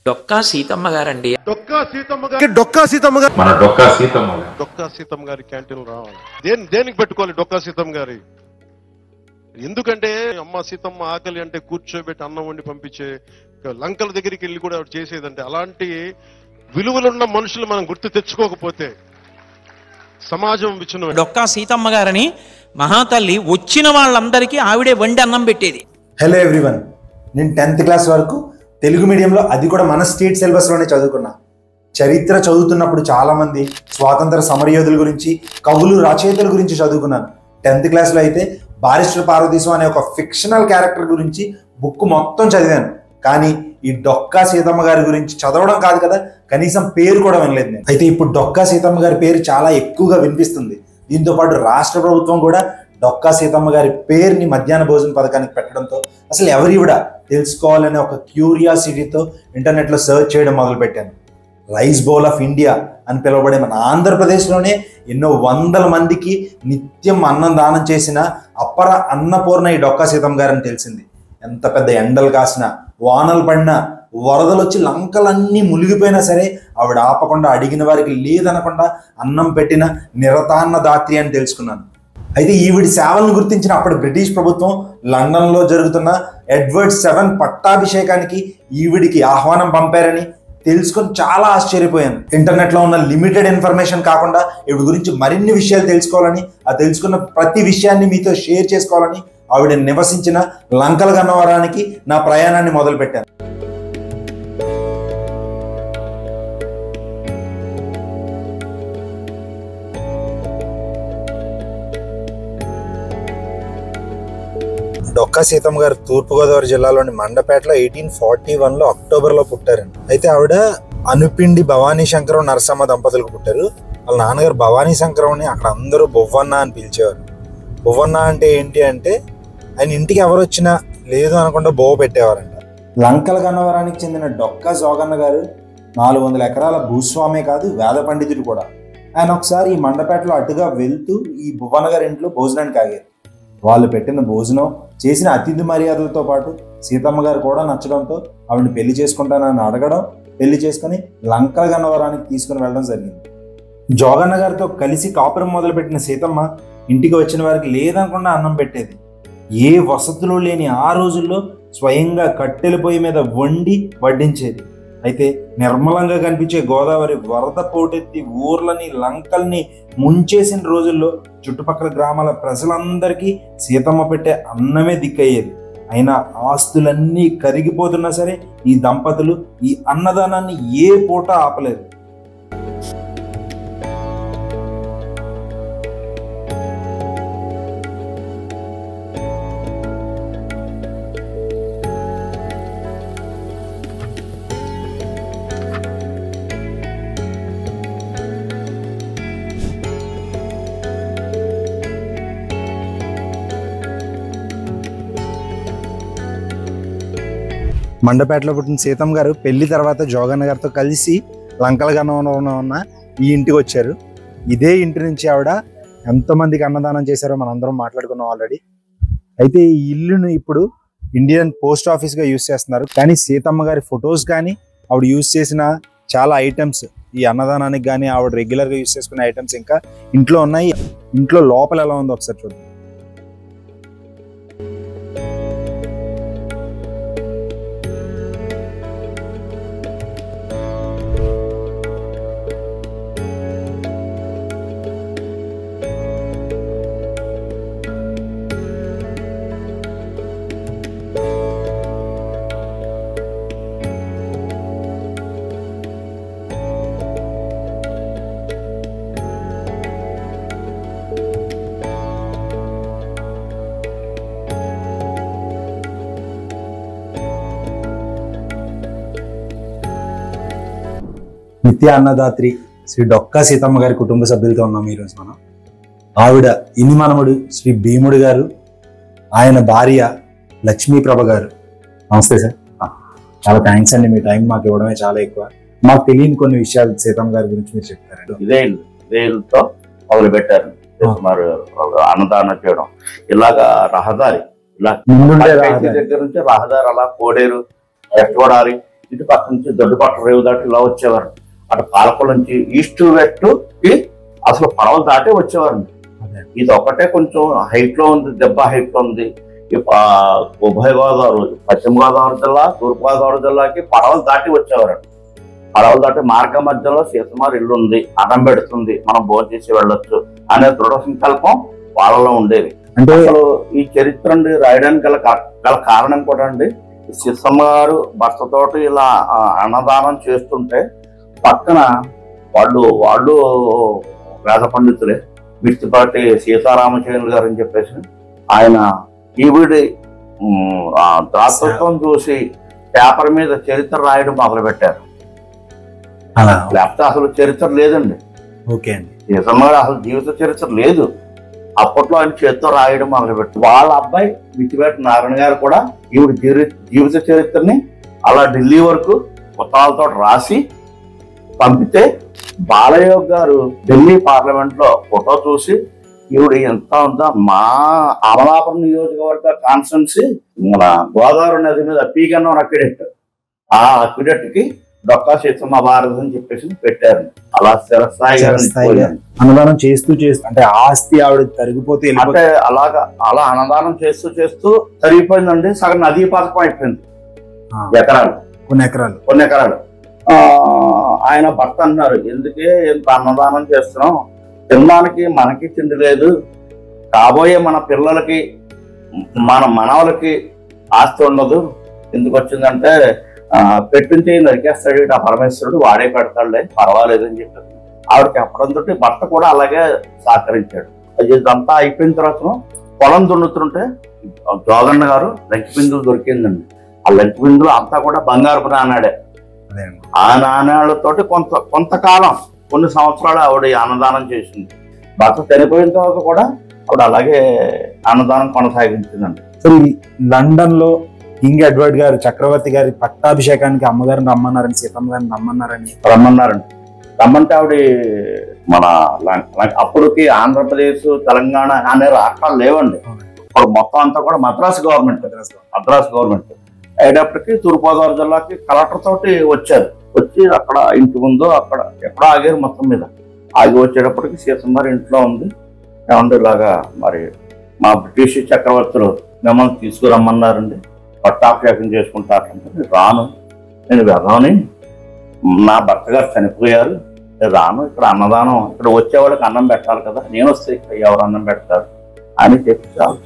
డొక్కా సీతమ్మ గారండి. డొక్కా సీతమ్మ గారి క్యాంటీన్ రావాలి. దేనికి పెట్టుకోవాలి డొక్కా సీతమ్మ గారి? ఎందుకంటే అమ్మ సీతమ్మ ఆకలి అంటే కూర్చోబెట్టి అన్నం వండి పంపించే లంకల దగ్గరికి వెళ్ళి కూడా చేసేదంటే, అలాంటి విలువలున్న మనుషులు మనం గుర్తు తెచ్చుకోకపోతే సమాజం విచ్ఛిన్నం. డొక్కా సీతమ్మ గారని మహాతల్లి వచ్చిన వాళ్ళందరికీ ఆవిడే వండి అన్నం పెట్టేది. హలో ఎవ్రీవన్, నేను 10th క్లాస్ వరకు తెలుగు మీడియంలో, అది కూడా మన స్టేట్ సిలబస్లోనే చదువుకున్నా. చరిత్ర చదువుతున్నప్పుడు చాలామంది స్వాతంత్ర సమరయోధుల గురించి, కవులు, రచయితల గురించి చదువుకున్నాను. 10th క్లాస్లో అయితే బారిస్టర్ పార్వతీశం అనే ఒక ఫిక్షనల్ క్యారెక్టర్ గురించి బుక్ మొత్తం చదివాను. కానీ ఈ డొక్కా సీతమ్మ గారి గురించి చదవడం కాదు కదా, కనీసం పేరు కూడా వినలేదు నేను. అయితే ఇప్పుడు డొక్కా సీతమ్మ గారి పేరు చాలా ఎక్కువగా వినిపిస్తుంది. దీంతో పాటు రాష్ట్ర ప్రభుత్వం కూడా డొక్కా సీతమ్మ గారి పేరుని మధ్యాహ్న భోజన పథకానికి పెట్టడంతో అసలు ఎవరివిడ తెలుసుకోవాలనే ఒక క్యూరియాసిటీతో ఇంటర్నెట్లో సెర్చ్ చేయడం మొదలుపెట్టాను. రైస్ బౌల్ ఆఫ్ ఇండియా అని పిలువబడే మన ఆంధ్రప్రదేశ్లోనే ఎన్నో వందల మందికి నిత్యం అన్నం దానం చేసిన అపర అన్నపూర్ణ ఈ డొక్కా సీతమ్మ గారని తెలిసింది. ఎంత పెద్ద ఎండలు కాసినా, వానలు పడినా, వరదలు వచ్చి లంకలన్నీ మునిగిపోయినా సరే ఆవిడ ఆపకుండా, అడిగిన వారికి లేదనకుండా అన్నం పెట్టిన నిరతాన్న దాత్రి అని తెలుసుకున్నాను. అయితే ఈవిడి సేవలను గుర్తించిన అప్పటి బ్రిటిష్ ప్రభుత్వం లండన్లో జరుగుతున్న ఎడ్వర్డ్ 7 పట్టాభిషేకానికి ఈవిడికి ఆహ్వానం పంపారని తెలుసుకొని చాలా ఆశ్చర్యపోయాను. ఇంటర్నెట్లో ఉన్న లిమిటెడ్ ఇన్ఫర్మేషన్ కాకుండా ఈవిడ గురించి మరిన్ని విషయాలు తెలుసుకోవాలని, ఆ తెలుసుకున్న ప్రతి విషయాన్ని మీతో షేర్ చేసుకోవాలని ఆవిడ నివసించిన లంకల గన్నవరానికి నా ప్రయాణాన్ని మొదలుపెట్టాను. డొక్కా సీతమ్మ గారు తూర్పుగోదావరి జిల్లాలోని మండపేటలో 1841లో అక్టోబర్లో పుట్టారండి. అయితే ఆవిడ అనుపిండి భవానీ శంకరం నరసమ్మ దంపతులకు పుట్టారు. వాళ్ళ నాన్నగారు భవానీ శంకరంని అక్కడ అందరూ బొవ్వన్న అని పిలిచేవారు. బొవ్వన్న అంటే ఏంటి అంటే ఆయన ఇంటికి ఎవరు వచ్చినా లేదు అనకుండా బొవ్వ పెట్టేవారంట. లంకల గన్నవరానికి చెందిన డొక్కా జోగన్న గారు 400 ఎకరాల భూస్వామే కాదు, వేద పండితుడు కూడా. ఆయన ఒకసారి ఈ మండపేటలో అటుగా వెళ్తూ ఈ బొవ్వన్న గారి ఇంట్లో భోజనానికి ఆగారు. వాళ్ళు పెట్టిన భోజనం, చేసిన అతిథి మర్యాదలతో పాటు సీతమ్మ గారు కూడా నచ్చడంతో ఆవిడని పెళ్లి చేసుకుంటానని అడగడం, పెళ్లి చేసుకుని లంకల గన్నవరానికి తీసుకుని వెళ్ళడం జరిగింది. జోగన్న గారితో కలిసి కాపురం మొదలుపెట్టిన సీతమ్మ ఇంటికి వచ్చిన వారికి లేదనకుండా అన్నం పెట్టేది. ఏ వసతులు లేని ఆ రోజుల్లో స్వయంగా కట్టెల పొయ్యి మీద వండి వడ్డించేది. అయితే నిర్మలంగా కనిపించే గోదావరి వరద పోటెత్తి ఊర్లని, లంకల్ని ముంచేసిన రోజుల్లో చుట్టుపక్కల గ్రామాల ప్రజలందరికీ సీతమ్మ పెట్టే అన్నమే దిక్కయ్యేది. అయినా ఆస్తులన్నీ కరిగిపోతున్నా సరే ఈ దంపతులు ఈ అన్నదానాన్ని ఏ పూట ఆపలేదు. మండపేటలో పుట్టిన సీతమ్మ గారు పెళ్లి తర్వాత జోగన్న గారితో కలిసి లంకల గన్నవరంలో ఉన్న ఈ ఇంటికి వచ్చారు. ఇదే ఇంటి నుంచి ఆవిడ ఎంతమందికి అన్నదానం చేశారో మనందరం మాట్లాడుకున్నాం ఆల్రెడీ. అయితే ఈ ఇల్లును ఇప్పుడు ఇండియన్ పోస్ట్ ఆఫీస్గా యూజ్ చేస్తున్నారు. కానీ సీతమ్మ గారి ఫొటోస్ కానీ, ఆవిడ యూజ్ చేసిన చాలా ఐటమ్స్, ఈ అన్నదానానికి కానీ ఆవిడ రెగ్యులర్గా యూజ్ చేసుకునే ఐటమ్స్ ఇంకా ఇంట్లో ఉన్నాయి. ఇంట్లో లోపల ఎలా ఉందో ఒకసారి చూద్దాం. నిత్య అన్నదాత్రి శ్రీ డొక్కా సీతమ్మ గారి కుటుంబ సభ్యులతో ఉన్నాం ఈరోజు మనం. ఆవిడ ఇని మనముడు శ్రీ భీముడు గారు, ఆయన భార్య లక్ష్మీప్రభ గారు. నమస్తే సార్. చాలా థ్యాంక్స్ అండి, మీ టైం మాకు ఇవ్వడమే చాలా ఎక్కువ. మాకు తెలియని కొన్ని విషయాలు సీతమ్మ గారి గురించి మీరు చెప్తారండి. ఇదేతో మొదలు పెట్టారు అన్నదానం చేయడం. ఇలాగా రహదారి ఇలా దగ్గర నుంచి రహదారి అలా కోడేరు, ఎక్కడారి ఇటు పక్క నుంచి దొడ్డుపట్ట రేవు దాటి ఇలా వచ్చేవారు. అటు పాలకొల నుంచి ఈస్ట్ వెస్ట్కి అసలు పడవలు దాటే వచ్చేవారండి. ఇది ఒకటే కొంచెం హైట్ లో ఉంది, దెబ్బ హైట్ లో ఉంది. ఉభయ గోదావరి, పశ్చిమ గోదావరి జిల్లా, తూర్పు గోదావరి జిల్లాకి పడవలు దాటి వచ్చేవారు. పడవలు దాటి మార్గ మధ్యలో సీతమ్మారి ఇల్లు ఉంది, అన్నం పెడుతుంది, మనం భోజనం చేసి వెళ్ళొచ్చు అనే దృఢ సంకల్పం వాళ్ళలో ఉండేది. అంటే అసలు ఈ చరిత్ర రాయడానికి గల కారణం కూడా అండి, సీతమ్మ గారు భర్తతోటి ఇలా అన్నదానం చేస్తుంటే పక్కన వాళ్ళు వేద పండితులే, మిర్చిపాటి సీతారామచంద్ర గారు అని చెప్పేసి ఆయన ఈవిడి దాతృత్వం చూసి పేపర్ మీద చరిత్ర రాయడం మొదలు పెట్టారు. లేకపోతే అసలు చరిత్ర లేదండి. ఓకే అండి, సీతమ్మ గారు అసలు జీవిత చరిత్ర లేదు. అప్పట్లో ఆయన చేతితో రాయడం మొదలుపెట్టారు. వాళ్ళ అబ్బాయి మిర్చిపాటి నారాయణ గారు కూడా ఈవిడ జీవిత చరిత్రని అలా ఢిల్లీ వరకు పుస్తకాలతో రాసి పంపితే బాలయ్య గారు ఢిల్లీ పార్లమెంట్ లో ఫోటో చూసి ఈవిడ ఎంత ఉందా, మా అమలాపురం నియోజకవర్గ కాన్స్టిట్యున్సీ మన గోదావరి నది మీద పీగన్న అక్విడెక్ట్, ఆ అక్విడెక్ట్ కి డొక్కా సీతమ్మ భారత్ అని చెప్పేసి పెట్టారు. అలా స్థిరస్థాయిగా అన్నదానం చేస్తూ అంటే ఆస్తి ఆవిడ తరిగిపోతే అంటే అలా అన్నదానం చేస్తూ తరిగిపోయిందండి. సగం నదీ పథకం అయిపోయింది. కొన్ని ఎకరాలు ఆయన భర్త అన్నారు, ఎందుకే ఇంత అన్నదానం చేస్తున్నాం, తినడానికి మనకి తిండి లేదు, కాబోయే మన పిల్లలకి మన మనవలకి ఆస్తి ఉండదు, ఎందుకు వచ్చిందంటే పెట్టించి నరికేస్తాడు ఆ పరమేశ్వరుడు, వాడే పెడతాడులే పర్వాలేదు అని చెప్పారు. ఆవిడ చెప్పడంతో భర్త కూడా అలాగే సహకరించాడు. ఇదంతా అయిపోయిన తర్వాత పొలం దున్నుతుంటే జోగన్న గారు లంకి బిందులు దొరికిందండి. ఆ లంకి బిందులు అంతా కూడా బంగారపు నానాడే. ఆ నాణ్యాలతోటి కొంతకాలం కొన్ని సంవత్సరాలు ఆవిడ అన్నదానం చేసింది. భర్త చనిపోయిన తర్వాత కూడా ఆవిడ అలాగే అన్నదానం కొనసాగించిందండి. సో లండన్ లో కింగ్ ఎడ్వర్డ్ గారు చక్రవర్తి గారి పట్టాభిషేకానికి అమ్మగారిని రమ్మన్నారని, సీతమ్మ గారిని రమ్మన్నారండి. రమ్మంటే ఆవిడ మన అప్పటికి ఆంధ్రప్రదేశ్, తెలంగాణ అనే రాష్ట్రాలు లేవండి. ఇప్పుడు మొత్తం అంతా కూడా మద్రాసు గవర్నమెంట్ అయ్యేటప్పటికి తూర్పుగోదావరి జిల్లాకి కలెక్టర్ తోటి వచ్చారు. వచ్చి అక్కడ ఇంటి ముందు అక్కడ ఎక్కడో ఆగారు. మొత్తం మీద ఆగి వచ్చేటప్పటికి సీతమ్మ ఇంట్లో ఉంది. ఏమంటే ఇలాగా మరి మా బ్రిటిష్ చక్రవర్తులు మిమ్మల్ని తీసుకురమ్మన్నారండి, పట్టాభిషేకం చేసుకుంటారంటే రాను, నేను వెళ్దామని, నా భర్త గారు చనిపోయారు, నేను రాను, ఇక్కడ అన్నదానం, ఇక్కడ వచ్చేవాళ్ళకి అన్నం పెట్టాలి కదా, నేను వస్తే ఇక్కడ ఎవరు అన్నం పెడతారు అని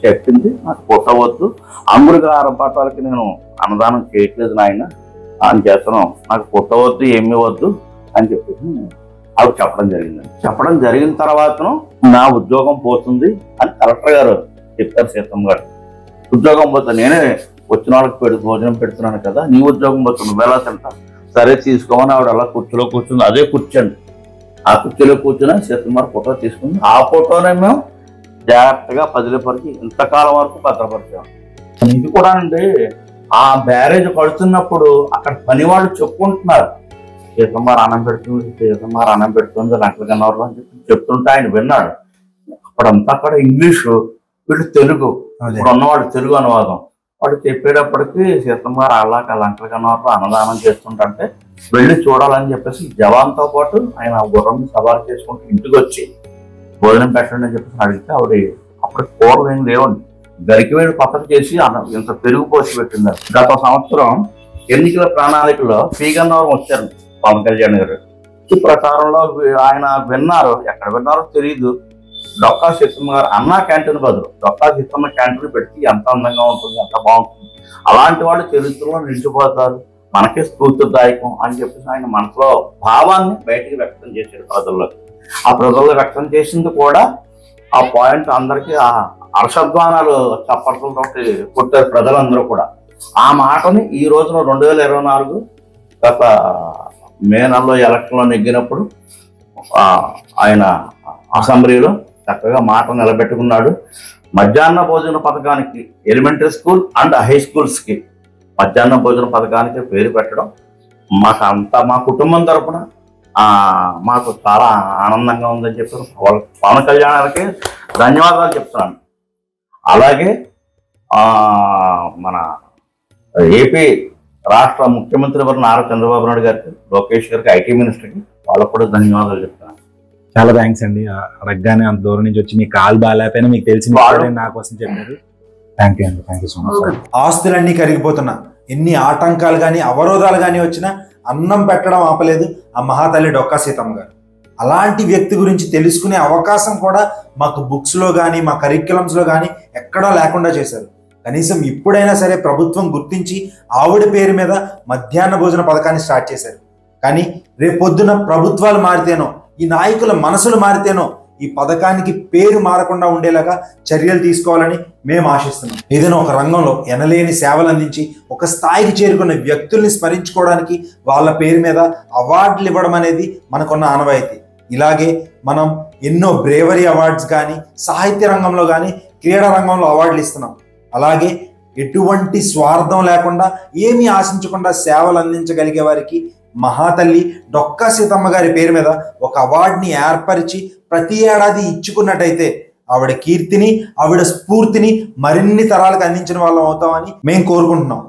చెప్పింది. నాకు పుట్టవద్దు, అంగుడిగా ఆరంపాటాలకి నేను అన్నదానం చేయట్లేదు నాయన అని చేస్తున్నాం, నాకు పుట్టవద్దు, ఏమీ వద్దు అని చెప్పేసి ఆవిడ చెప్పడం జరిగిన తర్వాతను నా ఉద్యోగం పోతుంది అని కలెక్టర్ గారు చెప్పారు. సీతమ్మ గారు ఉద్యోగం పోతే నేనే వచ్చిన వాళ్ళకి భోజనం పెడుతున్నాను కదా, నీ ఉద్యోగం పోతుంది, నువ్వెలా తింటా, సరే తీసుకోమని ఆవిడ అలా కుర్చీలో కూర్చుంది. అదే కూర్చోండి, ఆ కుర్చీలో కూర్చుని సీతమ్మ ఫోటో తీసుకుంది. ఆ ఫోటోనే మేము జాగ్రత్తగా పదిలిపరికి ఇంతకాలం వరకు భద్రపరిచాం. ఇది కూడా అండి, ఆ బ్యారేజ్ కడుతున్నప్పుడు అక్కడ పని వాళ్ళు చెప్పుకుంటున్నారు, సీతమ్మ అన్నం పెడుతుంది లంకల గన్నవరం అని చెప్తుంటే ఆయన విన్నాడు. అక్కడ ఇంగ్లీషు, వీళ్ళు తెలుగు, ఇప్పుడు ఉన్నవాడు తెలుగు అనువాదం. వాడు చెప్పేటప్పటికి సీతమ్మ అలాగా లంకల గన్నవరం అన్నదానం చేస్తుంటే వెళ్ళి చూడాలని చెప్పేసి జవాన్తో పాటు ఆయన గుర్రం సవాలు చేసుకుంటూ ఇంటికి వచ్చి భోజనం పెట్టండి అని చెప్పేసి అడిగితే ఆవిడ అప్పుడు కూరలు ఏం లేవండి, గరికి వేడి పక్కన చేసి ఇంత పెరుగు పోసి పెట్టింది. గత సంవత్సరం ఎన్నికల ప్రణాళికలో పీగన్నవరం వచ్చారు పవన్ కళ్యాణ్ గారు. ఈ ప్రచారంలో ఆయన విన్నారు, ఎక్కడ విన్నారో తెలియదు, డొక్కా సీతమ్మ గారు అన్నా క్యాంటీన్ బదులు డొక్కా సీతమ్మ క్యాంటీన్ పెట్టి ఎంత అందంగా ఉంటుంది, ఎంత బాగుంటుంది, అలాంటి వాళ్ళు చరిత్రలో నిలిచిపోతారు, మనకే స్ఫూర్తిదాయకం అని చెప్పేసి ఆయన మనసులో భావాన్ని బయటికి వ్యక్తం చేశారు ప్రజల్లోకి. ఆ ప్రజల్లో వ్యక్తం చేసింది కూడా ఆ పాయింట్ అందరికీ ఆ హర్షధ్వానాలు చప్పట్లతో కొట్టారు ప్రజలందరూ కూడా. ఆ మాటని ఈ రోజున 2024 గత మే నెలలో ఎలక్షన్లో నెగ్గినప్పుడు ఆయన అసెంబ్లీలో చక్కగా మాట నిలబెట్టుకున్నాడు. మధ్యాహ్న భోజన పథకానికి ఎలిమెంటరీ స్కూల్ అండ్ హై స్కూల్స్కి మధ్యాహ్న భోజన పథకానికి పేరు పెట్టడం మాకంతా మా కుటుంబం తరఫున మాకు చాలా ఆనందంగా ఉందని చెప్పారు. పవన్ కళ్యాణ్కి ధన్యవాదాలు చెప్తున్నాను. అలాగే మన ఏపీ రాష్ట్ర ముఖ్యమంత్రి వారు నారా చంద్రబాబు నాయుడు గారికి, లోకేష్ గారికి, ఐటీ మినిస్టర్కి వాళ్ళకు కూడా ధన్యవాదాలు చెప్తాను. చాలా థ్యాంక్స్ అండి. అడగగానే అంత దూరం నుంచి వచ్చి మీ కాల్ బాగాలేకపోయినా మీకు తెలిసిన నా కోసం చెప్పారు. థ్యాంక్ యూ అండి. Thank you so much. ఆస్తులన్నీ కరిగిపోతున్నా, ఎన్ని ఆటంకాలు కానీ అవరోధాలు కానీ వచ్చినా అన్నం పెట్టడం ఆపలేదు ఆ మహాతల్లి డొక్కా సీతమ్మ గారు. అలాంటి వ్యక్తి గురించి తెలుసుకునే అవకాశం కూడా మాకు బుక్స్లో కానీ మా కరిక్యులమ్స్లో కానీ ఎక్కడా లేకుండా చేశారు. కనీసం ఇప్పుడైనా సరే ప్రభుత్వం గుర్తించి ఆవిడ పేరు మీద మధ్యాహ్న భోజన పథకాన్ని స్టార్ట్ చేశారు. కానీ రేపొద్దున ప్రభుత్వాలు మారితేనో, ఈ నాయకుల మనసులు మారితేనో ఈ పథకానికి పేరు మారకుండా ఉండేలాగా చర్యలు తీసుకోవాలని మేము ఆశిస్తున్నాం. ఏదైనా ఒక రంగంలో ఎనలేని సేవలు అందించి ఒక స్థాయికి చేరుకున్న వ్యక్తుల్ని స్మరించుకోవడానికి వాళ్ళ పేరు మీద అవార్డులు ఇవ్వడం అనేది మనకున్న ఆనవాయితీ. ఇలాగే మనం ఎన్నో బ్రేవరీ అవార్డ్స్ కానీ, సాహిత్య రంగంలో కానీ, క్రీడా రంగంలో అవార్డులు ఇస్తున్నాం. అలాగే ఎటువంటి స్వార్థం లేకుండా, ఏమీ ఆశించకుండా సేవలు అందించగలిగే వారికి మహాతల్లి డొక్కా సీతమ్మ గారి పేరు మీద ఒక అవార్డుని ఏర్పరిచి ప్రతి ఏడాది ఇచ్చుకున్నట్టయితే ఆవిడ కీర్తిని, ఆవిడ స్ఫూర్తిని మరిన్ని తరాలకు అందించిన వాళ్ళం అవుతామని మేము కోరుకుంటున్నాం.